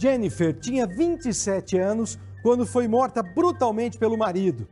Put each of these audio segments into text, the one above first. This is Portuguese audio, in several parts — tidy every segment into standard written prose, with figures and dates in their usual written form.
Jennifer tinha 27 anos quando foi morta brutalmente pelo marido.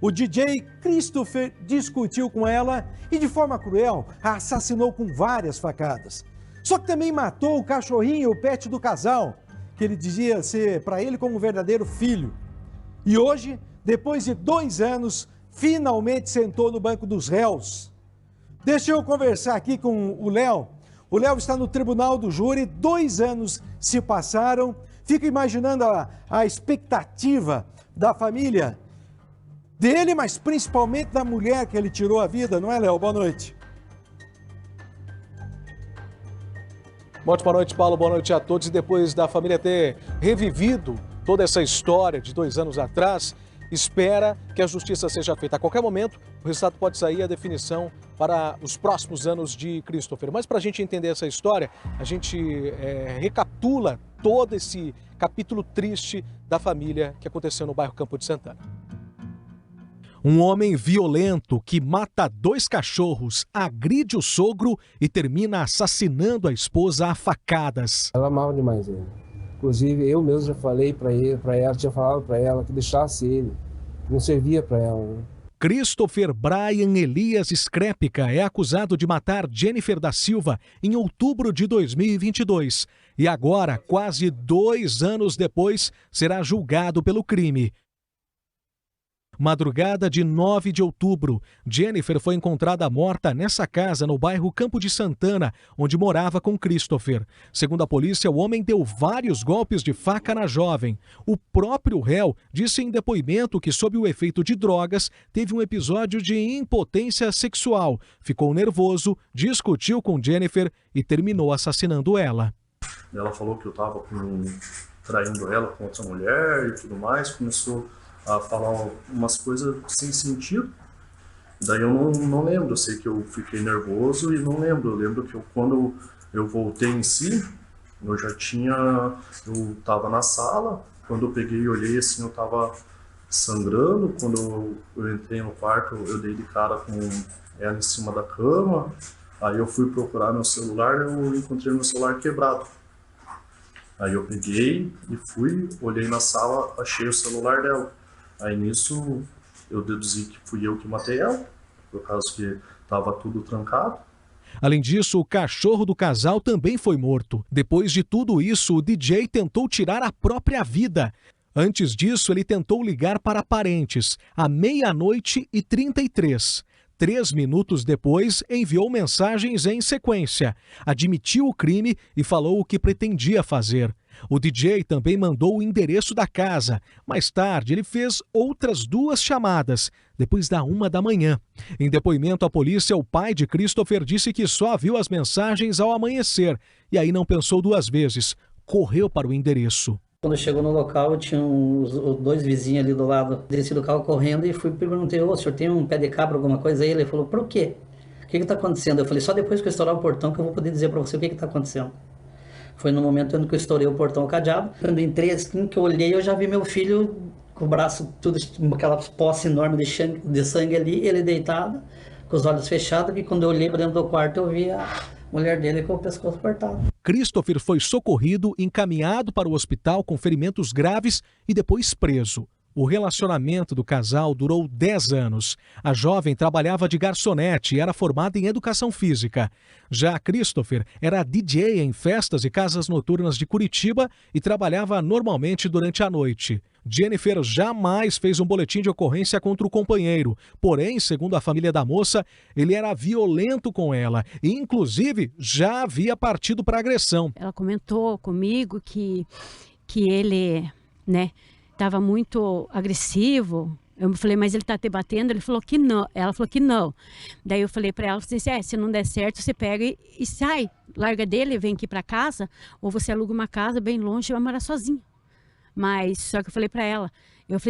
O DJ Christopher discutiu com ela e, de forma cruel, a assassinou com várias facadas. Só que também matou o cachorrinho, o pet do casal, que ele dizia ser para ele como um verdadeiro filho. E hoje, depois de 2 anos, finalmente sentou no banco dos réus. Deixa eu conversar aqui com o Léo. O Léo está no tribunal do júri, 2 anos se passaram. Fico imaginando a expectativa da família dele, mas principalmente da mulher que ele tirou a vida, não é, Léo? Boa noite. Boa noite, Paulo. Boa noite a todos. E depois da família ter revivido toda essa história de 2 anos atrás, espera que a justiça seja feita. A qualquer momento, o resultado pode sair, a definição para os próximos anos de Christopher. Mas para a gente entender essa história, a gente recapitula todo esse capítulo triste da família que aconteceu no bairro Campo de Santana. Um homem violento que mata 2 cachorros, agride o sogro e termina assassinando a esposa a facadas. Ela amava demais ele. Inclusive, eu mesmo já falei para ela, tinha falado para ela que deixasse ele. Não servia para ela, né? Christopher Brian Elias Skrepica é acusado de matar Jennifer da Silva em outubro de 2022. E agora, quase 2 anos depois, será julgado pelo crime. Madrugada de 9 de outubro, Jennifer foi encontrada morta nessa casa no bairro Campo de Santana, onde morava com Christopher. Segundo a polícia, o homem deu vários golpes de faca na jovem. O próprio réu disse em depoimento que, sob o efeito de drogas, teve um episódio de impotência sexual. Ficou nervoso, discutiu com Jennifer e terminou assassinando ela. Ela falou que eu estava traindo ela com outra mulher e tudo mais, começou a falar umas coisas sem sentido. Daí eu não lembro, eu sei que eu fiquei nervoso e não lembro. Eu lembro que quando eu voltei em si, eu tava na sala, quando eu peguei e olhei assim, eu tava sangrando. Quando eu entrei no quarto, eu dei de cara com ela em cima da cama. Aí eu fui procurar meu celular, eu encontrei meu celular quebrado. Aí eu peguei e fui, olhei na sala, achei o celular dela. Aí nisso eu deduzi que fui eu que matei ela, por causa que estava tudo trancado. Além disso, o cachorro do casal também foi morto. Depois de tudo isso, o DJ tentou tirar a própria vida. Antes disso, ele tentou ligar para parentes, à 00:33. 3 minutos depois, enviou mensagens em sequência. Admitiu o crime e falou o que pretendia fazer. O DJ também mandou o endereço da casa. Mais tarde, ele fez outras 2 chamadas, depois da 1 da manhã. Em depoimento à polícia, o pai de Christopher disse que só viu as mensagens ao amanhecer e aí não pensou 2 vezes. Correu para o endereço. Quando chegou no local, tinha os 2 vizinhos ali do lado. Desci do carro correndo e fui perguntei: ô, o senhor tem um pé de cabra, alguma coisa aí? Ele falou: por quê? O que está acontecendo? Eu falei: só depois que eu estourar o portão que eu vou poder dizer para você o que está acontecendo. Foi no momento em que eu estourei o portão, o cadeado. Quando entrei assim, que eu olhei, eu já vi meu filho com o braço, tudo, aquela poça enorme de sangue ali, ele deitado, com os olhos fechados, e quando eu olhei para dentro do quarto, eu vi a mulher dele com o pescoço cortado. Christopher foi socorrido, encaminhado para o hospital com ferimentos graves e depois preso. O relacionamento do casal durou 10 anos. A jovem trabalhava de garçonete e era formada em educação física. Já Christopher era DJ em festas e casas noturnas de Curitiba e trabalhava normalmente durante a noite. Jennifer jamais fez um boletim de ocorrência contra o companheiro. Porém, segundo a família da moça, ele era violento com ela e, inclusive, já havia partido para agressão. Ela comentou comigo que ele, estava muito agressivo. Eu falei: mas ele está te batendo? Ele falou que não. Ela falou que não. Daí eu falei para ela assim: se não der certo, você pega e sai. Larga dele, vem aqui para casa, ou você aluga uma casa bem longe e vai morar sozinho. Mas só que eu falei para ela,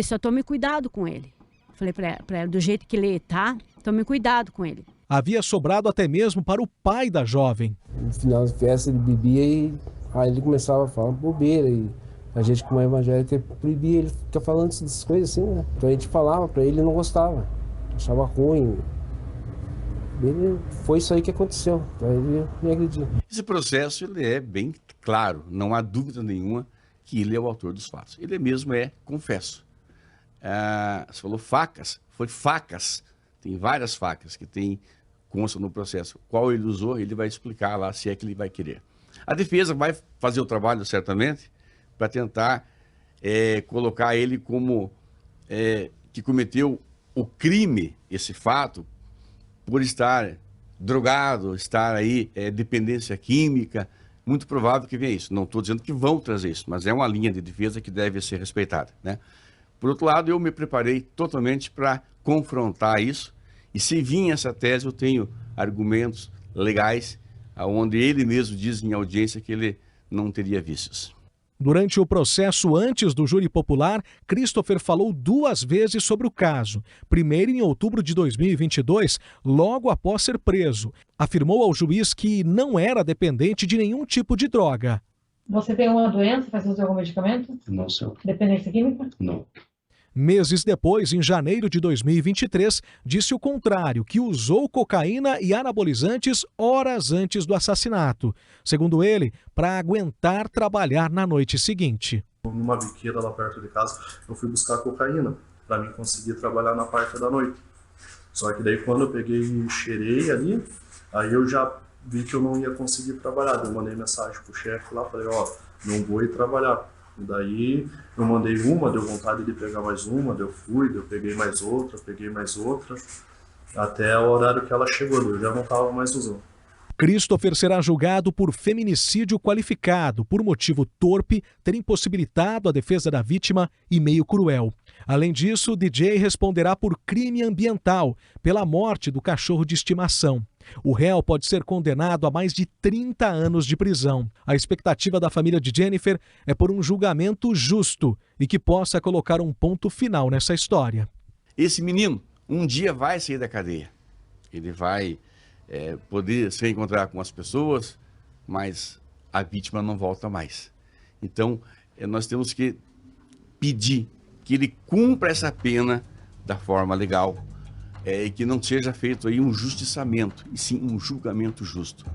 só tome cuidado com ele. Falei para ela, do jeito que ele tá, tome cuidado com ele. Havia sobrado até mesmo para o pai da jovem. No final da festa ele bebia e aí ele começava a falar bobeira e a gente, como é evangélico, proibia ele ficar falando essas coisas assim, né? Então a gente falava para ele, ele não gostava, achava ruim. Foi isso aí que aconteceu, então ele me agrediu. Esse processo ele é bem claro, não há dúvida nenhuma que ele é o autor dos fatos. Ele mesmo confesso. Você falou facas, foi facas, tem várias facas que constam no processo. Qual ele usou, ele vai explicar lá, se é que ele vai querer. A defesa vai fazer o trabalho, certamente, para tentar colocar ele como que cometeu o crime, esse fato, por estar drogado, estar aí, dependência química. Muito provável que venha isso. Não estou dizendo que vão trazer isso, mas é uma linha de defesa que deve ser respeitada, né? Por outro lado, eu me preparei totalmente para confrontar isso. E se vir essa tese, eu tenho argumentos legais, onde ele mesmo diz em audiência que ele não teria vícios. Durante o processo antes do júri popular, Christopher falou 2 vezes sobre o caso. Primeiro em outubro de 2022, logo após ser preso. Afirmou ao juiz que não era dependente de nenhum tipo de droga. Você tem uma doença, faz uso de algum medicamento? Não, senhor. Dependência química? Não. Meses depois, em janeiro de 2023, disse o contrário, que usou cocaína e anabolizantes horas antes do assassinato. Segundo ele, para aguentar trabalhar na noite seguinte. Numa biqueira lá perto de casa, eu fui buscar cocaína para mim conseguir trabalhar na parte da noite. Só que daí quando eu peguei e cheirei ali, aí eu já vi que eu não ia conseguir trabalhar. Eu mandei mensagem pro chefe lá, falei, não vou ir trabalhar. E daí eu mandei uma, deu vontade de pegar mais uma, eu peguei mais outra, até o horário que ela chegou, eu já não estava mais usando. Christopher será julgado por feminicídio qualificado, por motivo torpe, ter impossibilitado a defesa da vítima e meio cruel. Além disso, o DJ responderá por crime ambiental, pela morte do cachorro de estimação. O réu pode ser condenado a mais de 30 anos de prisão. A expectativa da família de Jennifer é por um julgamento justo e que possa colocar um ponto final nessa história. Esse menino um dia vai sair da cadeia. Ele vai poder se encontrar com as pessoas, mas a vítima não volta mais. Então, nós temos que pedir que ele cumpra essa pena da forma legal, e que não seja feito aí um justiçamento, e sim um julgamento justo.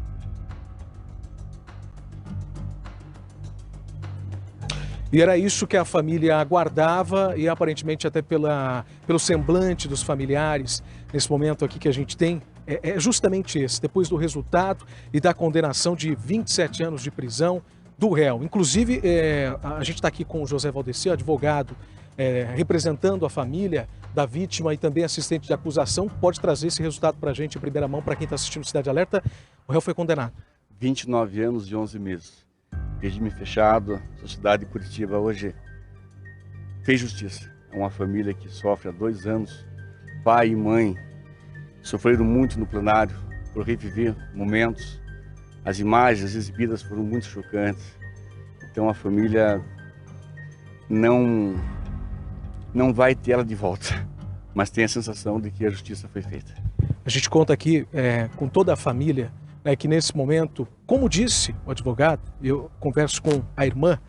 E era isso que a família aguardava e aparentemente até pelo semblante dos familiares, nesse momento aqui que a gente tem, é justamente esse, depois do resultado e da condenação de 27 anos de prisão do réu. Inclusive, a gente está aqui com o José Valdeci, advogado, representando a família da vítima e também assistente de acusação. Pode trazer esse resultado para a gente em primeira mão, para quem está assistindo Cidade Alerta. O réu foi condenado. 29 anos e 11 meses. Regime fechado. A sociedade de Curitiba hoje fez justiça. É uma família que sofre há 2 anos. Pai e mãe sofreram muito no plenário por reviver momentos. As imagens exibidas foram muito chocantes. Então a família não vai ter ela de volta, mas tem a sensação de que a justiça foi feita. A gente conta aqui com toda a família, que nesse momento, como disse o advogado, eu converso com a irmã,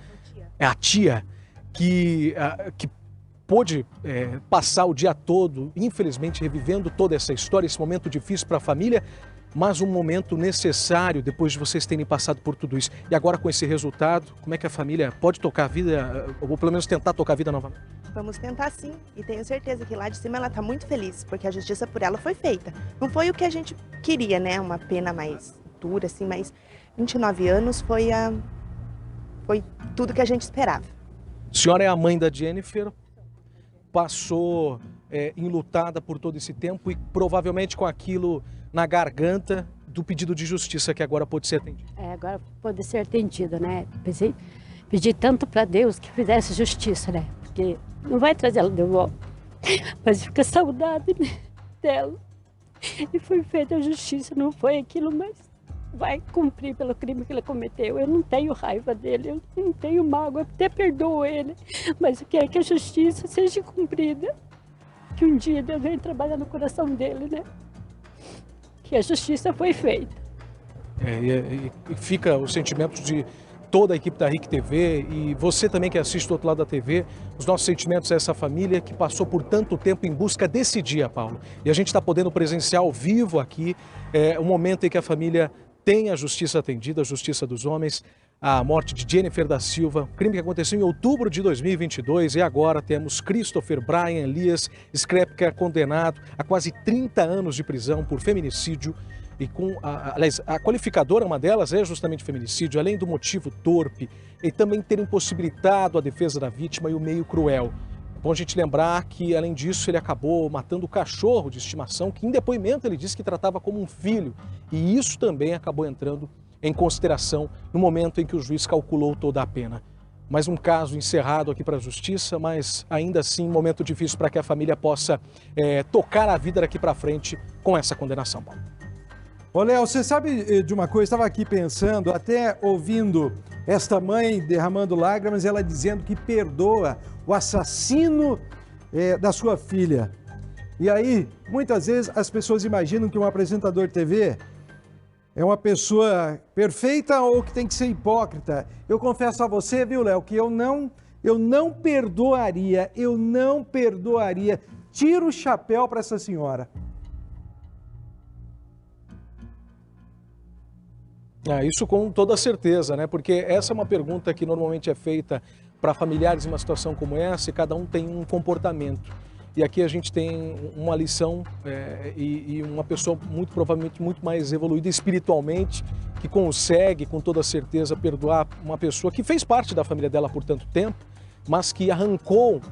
a tia, que pôde passar o dia todo, infelizmente, revivendo toda essa história, esse momento difícil para a família, mas um momento necessário depois de vocês terem passado por tudo isso. E agora com esse resultado, como é que a família pode tocar a vida, ou pelo menos tentar tocar a vida novamente? Vamos tentar sim, e tenho certeza que lá de cima ela está muito feliz, porque a justiça por ela foi feita. Não foi o que a gente queria, né? Uma pena mais dura, assim, mas 29 anos foi tudo que a gente esperava. A senhora é a mãe da Jennifer, passou enlutada por todo esse tempo e provavelmente com aquilo na garganta do pedido de justiça que agora pode ser atendido. Agora pode ser atendido, né? Pedi tanto para Deus que fizesse justiça, né? Porque não vai trazer ela de volta, mas fica saudade dela. E foi feita a justiça, não foi aquilo, mas vai cumprir pelo crime que ele cometeu. Eu não tenho raiva dele, eu não tenho mágoa, eu até perdoo ele, mas eu quero que a justiça seja cumprida. Que um dia Deus venha trabalhar no coração dele, né? Que a justiça foi feita. E fica o sentimento de toda a equipe da RIC TV e você também que assiste do outro lado da TV, os nossos sentimentos a essa família que passou por tanto tempo em busca desse dia, Paulo. E a gente está podendo presenciar ao vivo aqui um momento em que a família tem a justiça atendida, a justiça dos homens. a morte de Jennifer da Silva, crime que aconteceu em outubro de 2022, e agora temos Christopher Brian Elias Skrepka condenado a quase 30 anos de prisão por feminicídio, e a qualificadora, uma delas, é justamente feminicídio, além do motivo torpe, e também ter impossibilitado a defesa da vítima e o meio cruel. É bom a gente lembrar que, além disso, ele acabou matando o cachorro de estimação, que em depoimento ele disse que tratava como um filho, e isso também acabou entrando em consideração no momento em que o juiz calculou toda a pena. Mais um caso encerrado aqui para a justiça, mas ainda assim um momento difícil para que a família possa tocar a vida daqui para frente com essa condenação. Ô, Léo, você sabe de uma coisa? Estava aqui pensando, até ouvindo esta mãe derramando lágrimas, ela dizendo que perdoa o assassino da sua filha. E aí, muitas vezes as pessoas imaginam que um apresentador de TV é uma pessoa perfeita ou que tem que ser hipócrita. Eu confesso a você, viu, Léo, que eu não perdoaria. Tiro o chapéu para essa senhora. Isso com toda certeza, né? Porque essa é uma pergunta que normalmente é feita para familiares em uma situação como essa, e cada um tem um comportamento. E aqui a gente tem uma lição e uma pessoa provavelmente muito mais evoluída espiritualmente, que consegue com toda certeza perdoar uma pessoa que fez parte da família dela por tanto tempo, mas que arrancou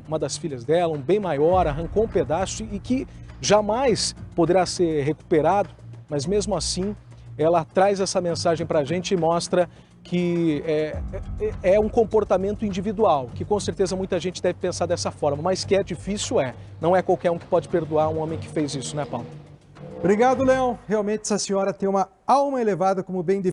uma das filhas dela, um bem maior, arrancou um pedaço e que jamais poderá ser recuperado, mas mesmo assim ela traz essa mensagem para a gente e mostra que é um comportamento individual, que com certeza muita gente deve pensar dessa forma, mas que é difícil, não é qualquer um que pode perdoar um homem que fez isso, né, Paulo? Obrigado, Léo. Realmente essa senhora tem uma alma elevada, como bem definido.